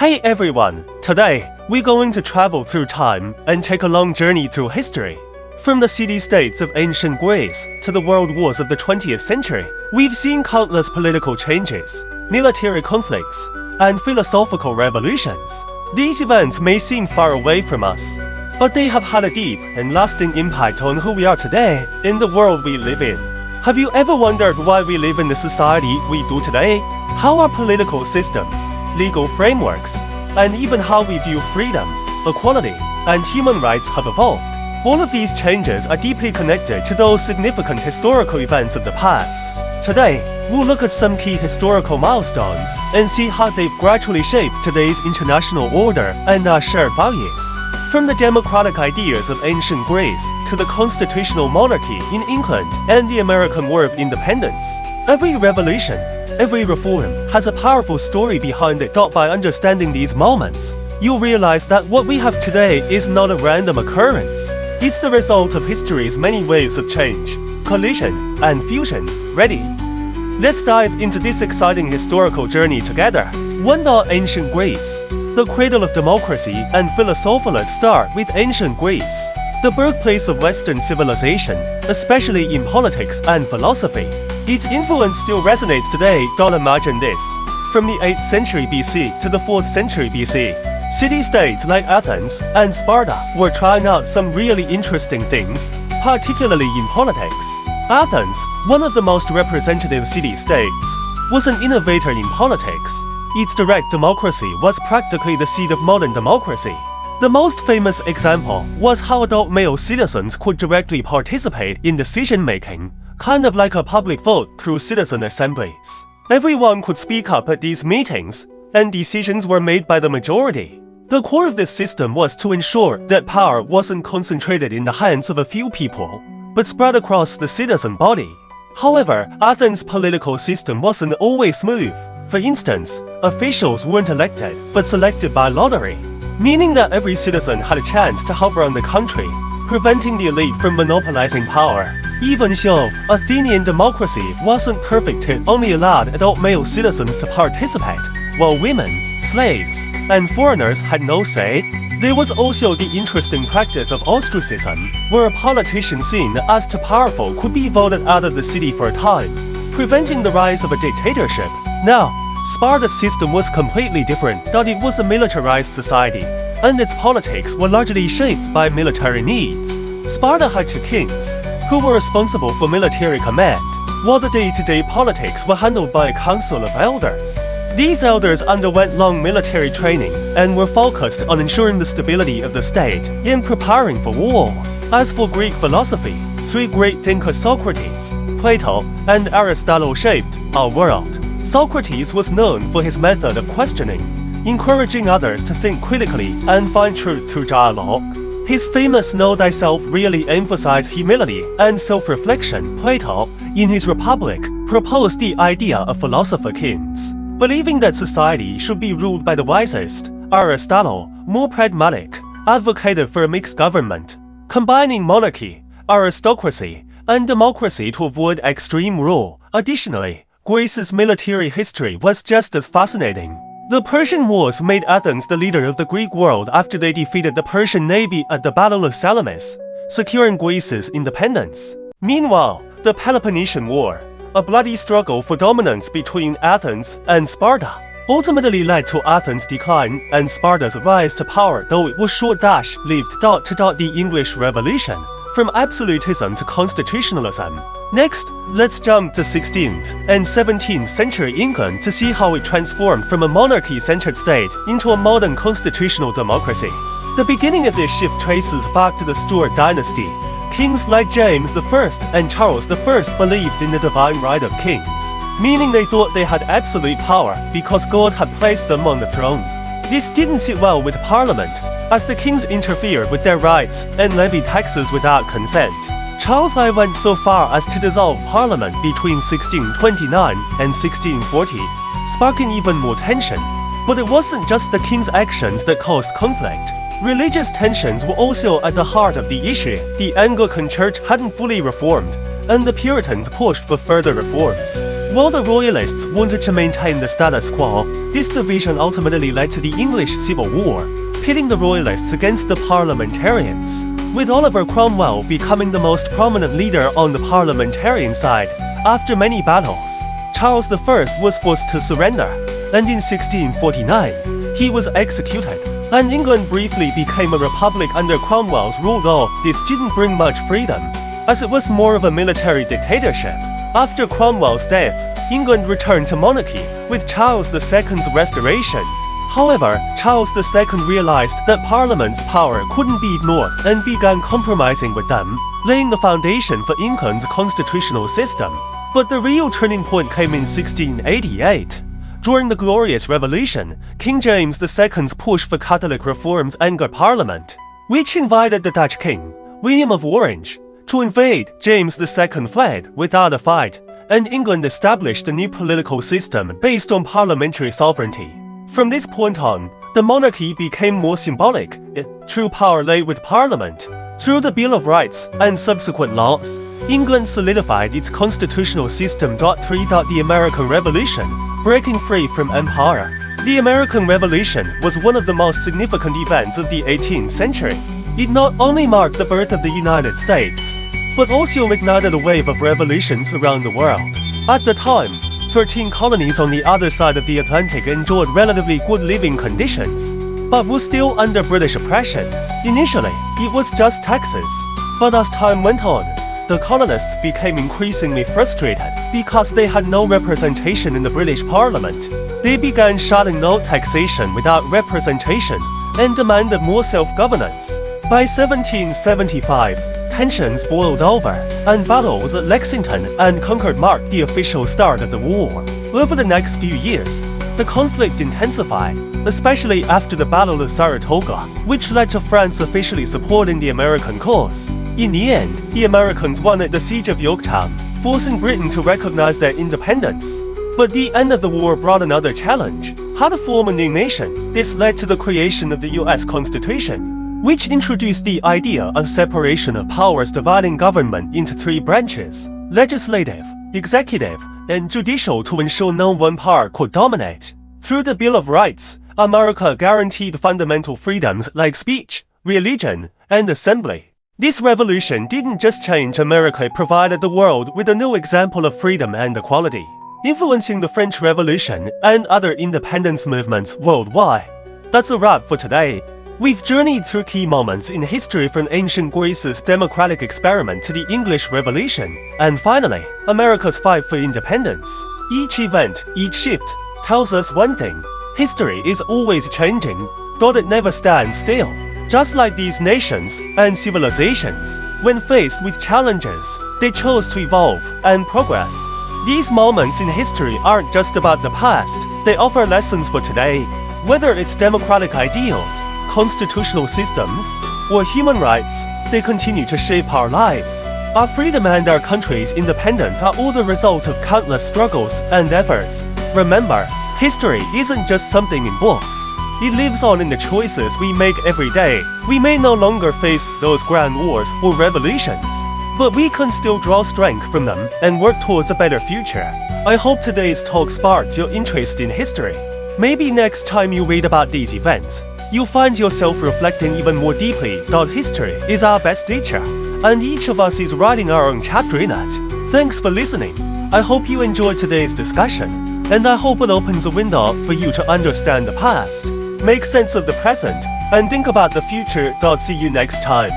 Hey everyone! Today, we're going to travel through time and take a long journey through history. From the city-states of ancient Greece to the world wars of the 20th century, we've seen countless political changes, military conflicts, and philosophical revolutions. These events may seem far away from us, but they have had a deep and lasting impact on who we are today in the world we live in. Have you ever wondered why we live in the society we do today? How our political systems, legal frameworks, and even how we view freedom, equality, and human rights have evolved? All of these changes are deeply connected to those significant historical events of the past. Today, we'll look at some key historical milestones and see how they've gradually shaped today's international order and our shared values. From the democratic ideas of ancient Greece to the constitutional monarchy in England and the American War of Independence, every revolution, every reform has a powerful story behind it. By understanding these moments, you'll realize that what we have today is not a random occurrence. It's the result of history's many waves of change, collision, and fusion. Ready? Let's dive into this exciting historical journey together. 1. Ancient Greece. The cradle of democracy and philosophy. Let's start with ancient Greece, the birthplace of Western civilization, especially in politics and philosophy. Its influence still resonates today. Imagine this. From the 8th century BC to the 4th century BC, city-states like Athens and Sparta were trying out some really interesting things, particularly in politics. Athens, one of the most representative city-states, was an innovator in politics. Its direct democracy was practically the seed of modern democracy. The most famous example was how adult male citizens could directly participate in decision-making, kind of like a public vote through citizen assemblies. Everyone could speak up at these meetings, and decisions were made by the majority. The core of this system was to ensure that power wasn't concentrated in the hands of a few people, but spread across the citizen body. However, Athens' political system wasn't always smooth. For instance, officials weren't elected, but selected by lottery, meaning that every citizen had a chance to help run the country, preventing the elite from monopolizing power. Even so, Athenian democracy wasn't perfect. It only allowed adult male citizens to participate, while women, slaves, and foreigners had no say. There was also the interesting practice of ostracism, where a politician seen as too powerful could be voted out of the city for a time, preventing the rise of a dictatorship. Now, Sparta's system was completely different. It was a militarized society, and its politics were largely shaped by military needs. Sparta had two kings, who were responsible for military command, while the day-to-day politics were handled by a council of elders. These elders underwent long military training and were focused on ensuring the stability of the state in preparing for war. As for Greek philosophy, three great thinkers, Socrates, Plato, and Aristotle, shaped our world. Socrates was known for his method of questioning, encouraging others to think critically and find truth through dialogue. His famous Know Thyself really emphasized humility and self-reflection. Plato, in his Republic, proposed the idea of philosopher kings, believing that society should be ruled by the wisest. Aristotle, more pragmatic, advocated for a mixed government, combining monarchy, aristocracy, and democracy to avoid extreme rule. Additionally, Greece's military history was just as fascinating. The Persian Wars made Athens the leader of the Greek world after they defeated the Persian navy at the Battle of Salamis, securing Greece's independence. Meanwhile, the Peloponnesian War, a bloody struggle for dominance between Athens and Sparta, ultimately led to Athens' decline and Sparta's rise to power, though it was short-lived. The English Revolution, from absolutism to constitutionalism. Next, let's jump to 16th and 17th century England to see how it transformed from a monarchy-centered state into a modern constitutional democracy. The beginning of this shift traces back to the Stuart dynasty. Kings like James I and Charles I believed in the divine right of kings, meaning they thought they had absolute power because God had placed them on the throne. This didn't sit well with Parliament, as the kings interfered with their rights and levied taxes without consent. Charles I went so far as to dissolve Parliament between 1629 and 1640, sparking even more tension. But it wasn't just the king's actions that caused conflict. Religious tensions were also at the heart of the issue. The Anglican Church hadn't fully reformed, and the Puritans pushed for further reforms. While the Royalists wanted to maintain the status quo, this division ultimately led to the English Civil War, pitting the Royalists against the Parliamentarians, with Oliver Cromwell becoming the most prominent leader on the Parliamentarian side. After many battles, Charles I was forced to surrender, and in 1649, he was executed. And England briefly became a republic under Cromwell's rule, though this didn't bring much freedom, as it was more of a military dictatorship. After Cromwell's death, England returned to monarchy, with Charles II's restoration. However, Charles II realized that Parliament's power couldn't be ignored and began compromising with them, laying the foundation for England's constitutional system. But the real turning point came in 1688. During the Glorious Revolution, King James II's push for Catholic reforms angered Parliament, which invited the Dutch king, William of Orange, to invade. James II fled without a fight, and England established a new political system based on parliamentary sovereignty. From this point on, the monarchy became more symbolic. True power lay with Parliament. Through the Bill of Rights and subsequent laws, England solidified its constitutional system. 3. The American Revolution, breaking free from empire. The American Revolution was one of the most significant events of the 18th century. It not only marked the birth of the United States, but also ignited a wave of revolutions around the world. At the time, 13 colonies on the other side of the Atlantic enjoyed relatively good living conditions, but were still under British oppression. Initially, it was just Texas, but as time went on, the colonists became increasingly frustrated because they had no representation in the British Parliament. They began shouting no taxation without representation and demanded more self-governance. By 1775, tensions boiled over, and battles at Lexington and Concord marked the official start of the war. Over the next few years, the conflict intensified, especially after the Battle of Saratoga, which led to France officially supporting the American cause. In the end, the Americans won at the Siege of Yorktown, forcing Britain to recognize their independence. But the end of the war brought another challenge: how to form a new nation. This led to the creation of the US Constitution, which introduced the idea of separation of powers, dividing government into 3 branches: legislative, executive, and judicial, to ensure no one power could dominate. Through the Bill of Rights, America guaranteed fundamental freedoms like speech, religion, and assembly. This revolution didn't just change America, it provided the world with a new example of freedom and equality, influencing the French Revolution and other independence movements worldwide. That's a wrap for today. We've journeyed through key moments in history, from ancient Greece's democratic experiment to the English Revolution, and finally, America's fight for independence. Each event, each shift, tells us one thing: history is always changing, though it never stands still. Just like these nations and civilizations, when faced with challenges, they chose to evolve and progress. These moments in history aren't just about the past, they offer lessons for today. Whether it's democratic ideals, constitutional systems, or human rights, they continue to shape our lives. Our freedom and our country's independence are all the result of countless struggles and efforts. Remember, history isn't just something in books. It lives on in the choices we make every day. We may no longer face those grand wars or revolutions, but we can still draw strength from them and work towards a better future. I hope today's talk sparked your interest in history. Maybe next time you read about these events, you'll find yourself reflecting even more deeply that history is our best teacher, and each of us is writing our own chapter in it. Thanks for listening. I hope you enjoyed today's discussion, and I hope it opens a window for you to understand the past, make sense of the present, and think about the future. See you next time.